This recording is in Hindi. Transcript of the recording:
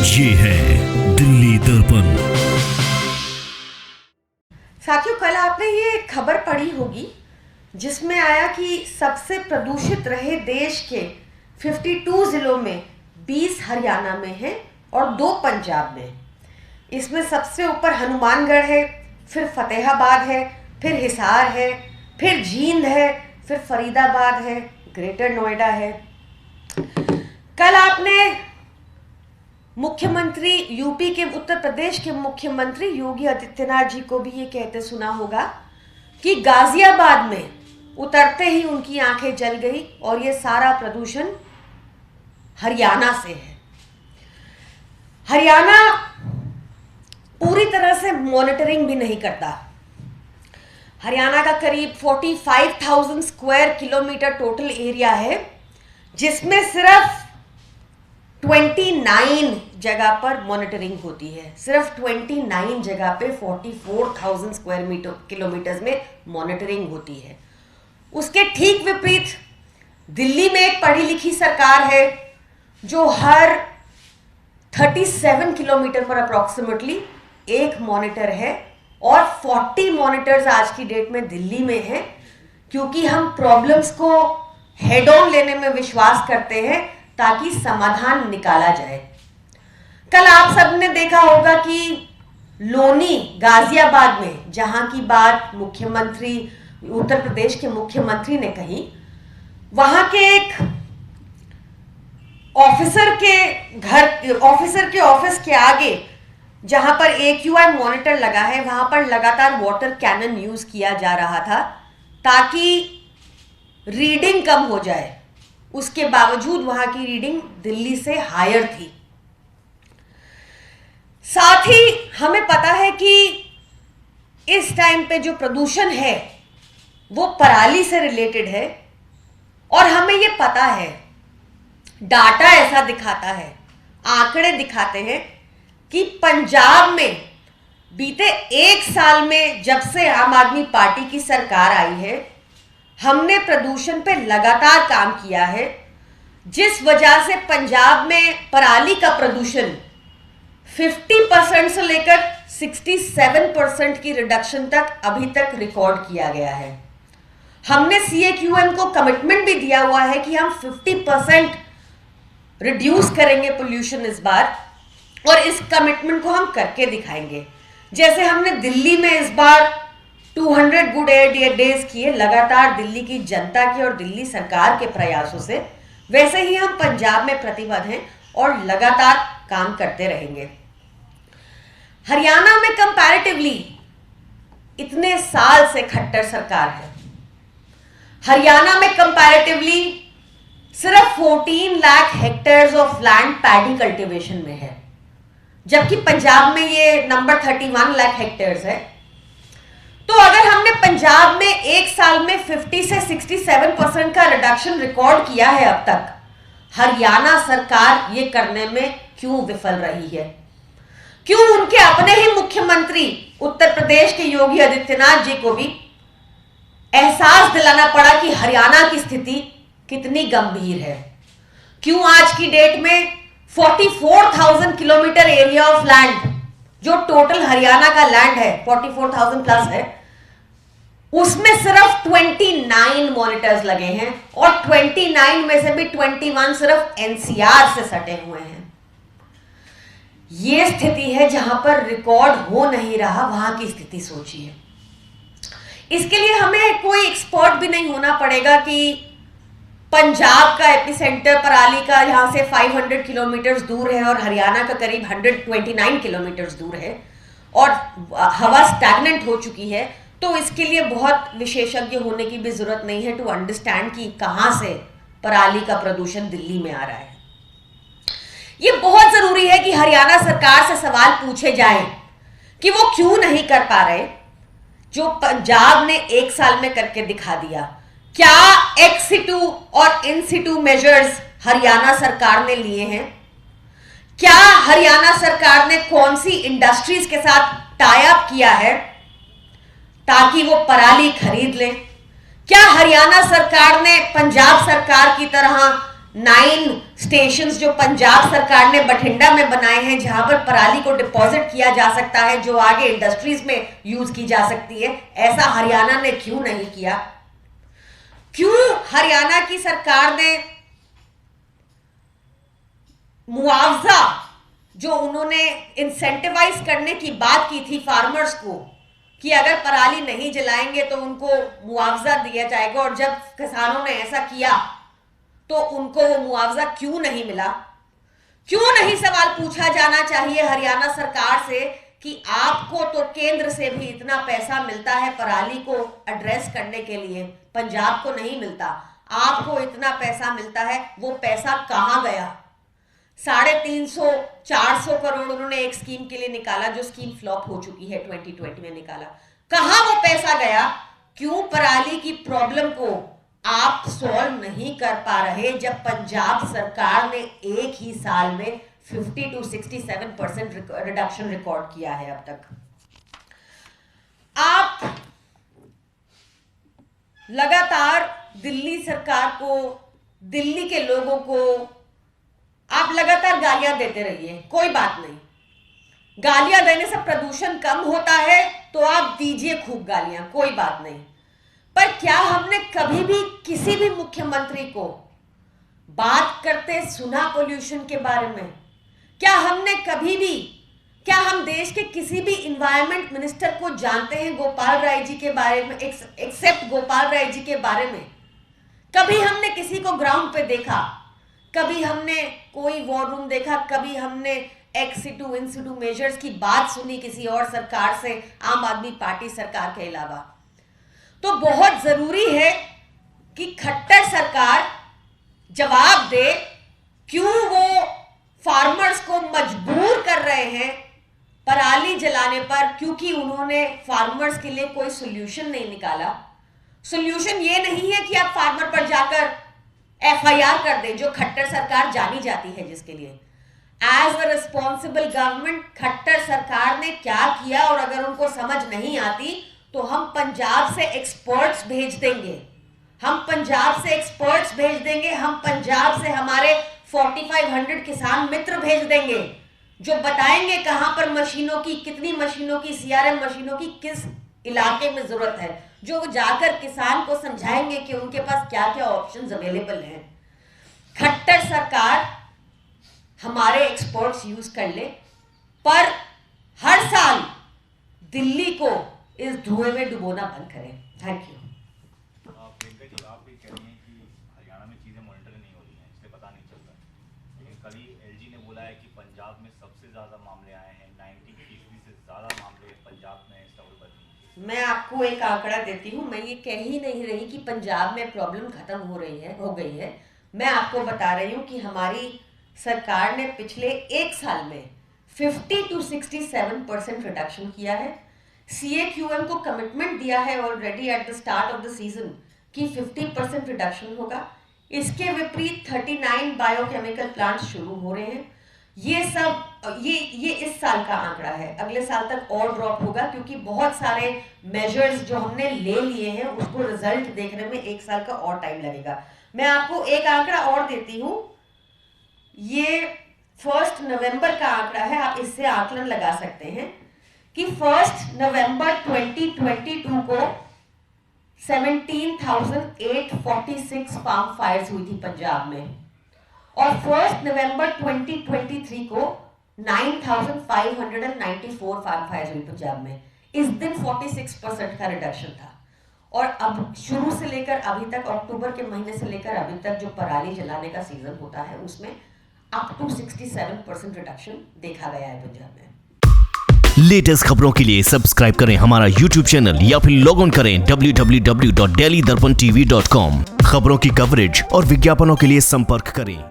ये है दिल्ली दर्पण। साथियों, कल आपने ये खबर पढ़ी होगी जिसमें आया कि सबसे प्रदूषित रहे देश के 52 जिलों में 20 हरियाणा में हैं और 2 पंजाब में। इसमें सबसे ऊपर हनुमानगढ़ है, फिर फतेहाबाद है, फिर हिसार है, फिर जींद है, फिर फरीदाबाद है, ग्रेटर नोएडा है। कल आपने मुख्यमंत्री यूपी के, उत्तर प्रदेश के मुख्यमंत्री योगी आदित्यनाथ जी को भी ये कहते सुना होगा कि गाजियाबाद में उतरते ही उनकी आंखें जल गई और ये सारा प्रदूषण हरियाणा से है। हरियाणा पूरी तरह से मॉनिटरिंग भी नहीं करता। हरियाणा का करीब 45,000 स्क्वायर किलोमीटर टोटल एरिया है, जिसमें सिर्फ 29 जगह पर मॉनिटरिंग होती है। सिर्फ 29 जगह पे 44,000 स्क्वायर किलोमीटर में मॉनिटरिंग होती है। उसके ठीक विपरीत दिल्ली में एक पढ़ी लिखी सरकार है जो हर 37 किलोमीटर पर अप्रॉक्सीमेटली एक मॉनिटर है, और 40 मॉनिटर्स आज की डेट में दिल्ली में हैं, क्योंकि हम प्रॉब्लम्स को हेड ऑन लेने में विश्वास करते हैं ताकि समाधान निकाला जाए। कल आप सबने देखा होगा कि लोनी गाजियाबाद में, जहां की बात मुख्यमंत्री, उत्तर प्रदेश के मुख्यमंत्री ने कही, वहां के एक ऑफिसर के ऑफिस के आगे जहां पर AQI मॉनिटर लगा है, वहां पर लगातार वाटर कैनन यूज किया जा रहा था ताकि रीडिंग कम हो जाए। उसके बावजूद वहां की रीडिंग दिल्ली से हायर थी। साथ ही हमें पता है कि इस टाइम पे जो प्रदूषण है वो पराली से रिलेटेड है, और हमें ये पता है, डाटा ऐसा दिखाता है, आंकड़े दिखाते हैं कि पंजाब में बीते 1 साल में, जब से आम आदमी पार्टी की सरकार आई है, हमने प्रदूषण पे लगातार काम किया है, जिस वजह से पंजाब में पराली का प्रदूषण 50% से लेकर 67% की रिडक्शन तक अभी तक रिकॉर्ड किया गया है। हमने CAQM को कमिटमेंट भी दिया हुआ है कि हम 50% रिड्यूस करेंगे पोल्यूशन इस बार, और इस कमिटमेंट को हम करके दिखाएंगे। जैसे हमने दिल्ली में इस बार 200 गुड एयर डेज किए लगातार दिल्ली की जनता के और दिल्ली सरकार के प्रयासों से, वैसे ही हम पंजाब में प्रतिबद्ध हैं और लगातार काम करते रहेंगे। हरियाणा में कंपैरेटिवली इतने साल से खट्टर सरकार है। हरियाणा में कंपैरेटिवली सिर्फ 14 lakh hectares of land paddy cultivation में है, जबकि पंजाब में ये नंबर 31 लाख हेक्टेयर्स है। तो अगर हमने पंजाब में 1 साल में 50 से 67% का रिडक्शन रिकॉर्ड किया है अब तक, हरियाणा सरकार ये करने में क्यों विफल रही है? क्यों उनके अपने ही मुख्यमंत्री उत्तर प्रदेश के योगी आदित्यनाथ जी को भी एहसास दिलाना पड़ा कि हरियाणा की स्थिति कितनी गंभीर है? क्यों आज की डेट में 44,000 किलोमीटर एरिया ऑफ लैंड, जो टोटल हरियाणा का लैंड है 44,000 प्लस है, उसमें सिर्फ 29 मॉनिटर्स लगे हैं, और 29 में से भी 21 सिर्फ NCR से सटे हुए हैं। यह स्थिति है जहां पर रिकॉर्ड हो नहीं रहा, वहां की स्थिति सोचिए। इसके लिए हमें कोई एक्सपर्ट भी नहीं होना पड़ेगा कि पंजाब का एपिसेंटर पराली का यहां से 500 किलोमीटर दूर है और हरियाणा का करीब 129 किलोमीटर दूर है, और हवा स्टैग्नेंट हो चुकी है। तो इसके लिए बहुत विशेषज्ञ होने की भी जरूरत नहीं है टू अंडरस्टैंड कि कहां से पराली का प्रदूषण दिल्ली में आ रहा है। यह बहुत जरूरी है कि हरियाणा सरकार से सवाल पूछे जाएं कि वो क्यों नहीं कर पा रहे जो पंजाब ने 1 साल में करके दिखा दिया। क्या ex situ और in situ मेजर्स हरियाणा सरकार ने लिए हैं? क्या हरियाणा सरकार ने कौन सी इंडस्ट्रीज के साथ टाई अप किया है ताकि वो पराली खरीद लें? क्या हरियाणा सरकार ने पंजाब सरकार की तरह 9 स्टेशंस जो पंजाब सरकार ने बठिंडा में बनाए हैं, जहां पर पराली को डिपॉजिट किया जा सकता है, जो आगे इंडस्ट्रीज में यूज की जा सकती है, ऐसा हरियाणा ने क्यों नहीं किया? क्यों हरियाणा की सरकार ने मुआवजा जो उन्होंने इंसेंटिवाइज करने की बात की थी फार्मर्स को कि अगर पराली नहीं जलाएंगे तो उनको मुआवजा दिया जाएगा, और जब किसानों ने ऐसा किया तो उनको वो मुआवजा क्यों नहीं मिला? क्यों नहीं सवाल पूछा जाना चाहिए हरियाणा सरकार से कि आपको तो केंद्र से भी इतना पैसा मिलता है पराली को एड्रेस करने के लिए, पंजाब को नहीं मिलता, आपको इतना पैसा मिलता है, वो पैसा कहां गया? 350-400 करोड़ उन्होंने एक स्कीम के लिए निकाला, जो स्कीम फ्लॉप हो चुकी है, 2020 में निकाला, कहां वो पैसा गया? क्यों पराली की प्रॉब्लम को आप सॉल्व नहीं कर पा रहे, जब पंजाब सरकार ने एक ही साल में 50 to 67% रिडक्शन रिकॉर्ड किया है अब तक? आप लगातार दिल्ली सरकार को, दिल्ली के लोगों को आप लगातार गालियां देते रहिए, कोई बात नहीं, गालियां देने से प्रदूषण कम होता है तो आप दीजिए खूब गालियां, कोई बात नहीं। पर क्या हमने कभी भी किसी भी मुख्यमंत्री को बात करते सुना पोल्यूशन के बारे में? क्या हमने कभी भी, क्या हम देश के किसी भी इन्वायरमेंट मिनिस्टर को जानते हैं गोपाल राय जी के बारे में, एक्सेप्ट गोपाल राय जी के बारे में? कभी हमने किसी को ग्राउंड पे देखा? कभी हमने कोई वॉर रूम देखा? कभी हमने एक्स सिटू इन सिटू मेजर्स की बात सुनी किसी और सरकार से, आम आदमी पार्टी सरकार के अलावा? तो बहुत जरूरी है कि खट्टर सरकार जवाब दे, क्यों वो फार्मर्स को मजबूर कर रहे हैं पराली जलाने पर, क्योंकि उन्होंने फार्मर्स के लिए कोई सोल्यूशन नहीं निकाला। सोल्यूशन ये नहीं है कि आप फार्मर पर जाकर FIR कर दें, जो खट्टर सरकार जानी जाती है जिसके लिए। As a responsible government Khattar सरकार ने क्या किया, और अगर उनको समझ नहीं आती तो हम पंजाब से एक्सपर्ट्स भेज देंगे, हम पंजाब से एक्सपर्ट्स भेज देंगे, हम पंजाब से हमारे 4500 किसान मित्र भेज देंगे, जो बताएंगे कहां पर मशीनों की, कितनी मशीनों की, CRM मशीनों की किस इलाके में जरूरत है, जो जाकर किसान को समझाएंगे कि उनके पास क्या क्या ऑप्शंस अवेलेबल हैं। खट्टर सरकार हमारे एक्सपर्ट्स यूज कर ले, पर हर साल दिल्ली को इस धुएं में डुबोना बंद करें। Thank you. प्रियंका जी, आप भी कह रही हैं कि हरियाणा में चीज़ें मॉनिटर नहीं हो रही हैं, इसलिए पता नहीं चल रहा है, लेकिन कल ही LG ने बोला है कि पंजाब में सबसे ज़्यादा मामले आए हैं, 90% से ज़्यादा मामले पंजाब में स्टबल। मैं आपको एक आंकड़ा देती हूँ, मैं ये कह ही नहीं रही कि पंजाब में प्रॉब्लम खत्म हो गई है। मैं आपको बता रही हूँ कि हमारी सरकार ने पिछले एक साल में 50 to 67% रिडक्शन किया है। CAQM को कमिटमेंट दिया है already at the start of the season कि 50% रिडक्शन होगा। इसके विपरीत 39 बायोकेमिकल प्लांट्स शुरू हो रहे हैं। ये सब ये इस साल का आंकड़ा है, अगले साल तक और ड्रॉप होगा, क्योंकि बहुत सारे मेजर्स जो हमने ले लिए हैं उसको रिजल्ट देखने में एक साल का और टाइम लगेगा। मैं आपको एक आंकड़ा और देती हूँ, ये 1 नवंबर का आंकड़ा है, आप इससे आकलन लगा सकते हैं कि 1 नवंबर 2022 को 17,846 फार्म फायर्स हुई थी पंजाब में, और 1 नवंबर 2023 को 9,594 फार्म फायर्स हुई पंजाब में। इस दिन 46% का रिडक्शन था, और अब शुरू से लेकर अभी तक, अक्टूबर के महीने से लेकर अभी तक जो पराली जलाने का सीजन होता है उसमें अप टू 67% रिडक्शन देखा गया है पंजाब में। लेटेस्ट खबरों के लिए सब्सक्राइब करें हमारा YouTube चैनल या फिर लॉग ऑन करें www.delhidarpantv.com। खबरों की कवरेज और विज्ञापनों के लिए संपर्क करें।